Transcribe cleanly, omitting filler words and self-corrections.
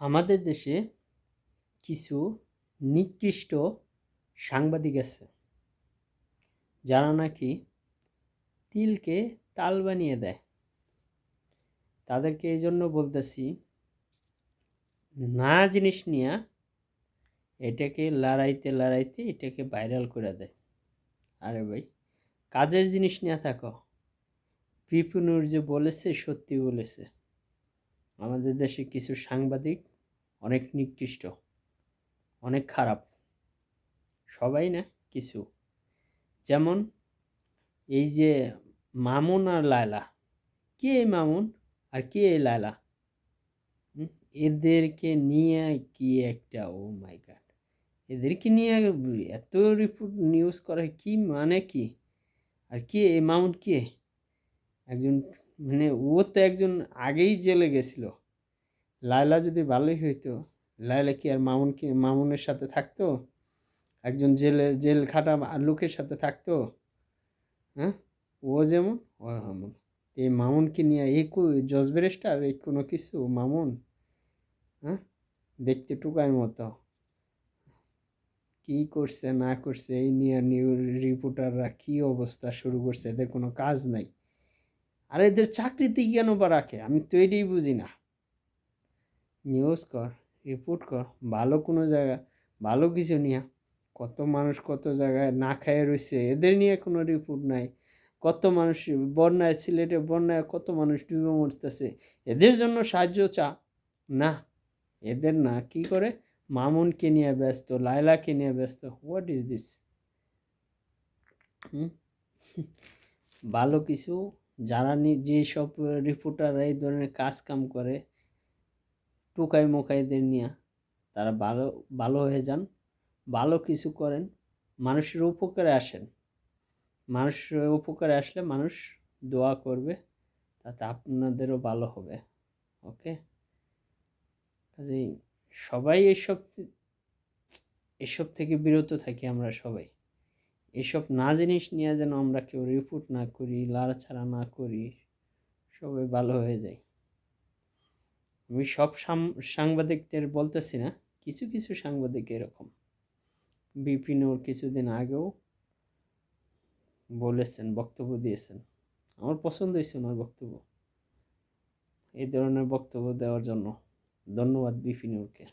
আমাদের দেশে কিছু নিকৃষ্ট সাংবাদিক আছে যারা নাকি তিলকে তাল বানিয়ে দেয়। তাদেরকে এই জন্য বলতেছি, না জিনিস নিয়ে এটাকে লড়াইতে লড়াইতে এটাকে ভাইরাল করে দেয়। আরে ভাই, কাজের জিনিস নিয়ে থাকো। বিপিনুর যে বলেছে সত্যি বলেছে। আমাদের দেশে কিছু সাংবাদিক অনেক নিকৃষ্ট, অনেক খারাপ। সবাই না, কিছু। যেমন এই যে মামুন আর লায়লা, কে এই মামুন আর কে এই লায়লা? এদেরকে নিয়ে কি একটা, ও মাই গড, এদেরকে নিয়ে এত রিপোর্ট নিউজ করে কি মানে কি? আর কে এই মামুন? কে একজন, মানে ও তো একজন আগেই জেলে গেছিল। লায়লা যদি ভালোই হইতো, লায়লা কি আর মামুনের সাথে থাকতো? একজন জেল খাটা লোকের সাথে থাকতো? হ্যাঁ, ও যেমন ও এমন। এই মামুনকে নিয়ে এই জজ ব্যারিস্টার এই কোনো কিছু মামুন? হ্যাঁ, দেখতে টুকার মতো। কি করছে না করছে এই নিয়ে রিপোর্টাররা কি অবস্থা শুরু করছে, এদের কোনো কাজ নাই। আর এদের চাকরিতে কেন বা রাখে, আমি তো এটাই বুঝি না। নিউজ কর, রিপোর্ট কর, ভালো কোনো জায়গা, ভালো কিছু নিয়ে। কত মানুষ কত জায়গায় না খায় রয়েছে, এদের নিয়ে কোনো রিপোর্ট নাই। কত মানুষ বন্যায়, সিলেটে বন্যায় কত মানুষ ডুবে মরতেছে, এদের জন্য সাহায্য চা। না, এদের না, কি করে মামুনকে নিয়ে ব্যস্ত, লায়লাকে নিয়ে ব্যস্ত। What is this? ভালো কিছু যারা যেসব রিপোর্টাররা এই ধরনের কাজ কাম করে টুকাই মোকাইদের নিয়ে, তারা ভালো ভালো হয়ে যান, ভালো কিছু করেন, মানুষের উপকারে আসেন। মানুষের উপকারে আসলে মানুষ দোয়া করবে, তাতে আপনাদেরও ভালো হবে। ওকে, কাজেই সবাই এসব থেকে বিরত থাকি। আমরা সবাই এসব না জিনিস নিয়ে যেন আমরা কেউ রিপোর্ট না করি, লাড়াছাড়া না করি, সবাই ভালো হয়ে যায়। আমি সব সাংবাদিকদের বলতেছি না, কিছু কিছু সাংবাদিক এরকম। বিপিনুর কিছুদিন আগেও বলেছেন, বক্তব্য দিয়েছেন, আমার পছন্দ হয়েছে ওনার বক্তব্য। এই ধরনের বক্তব্য দেওয়ার জন্য ধন্যবাদ বিপিনুরকে।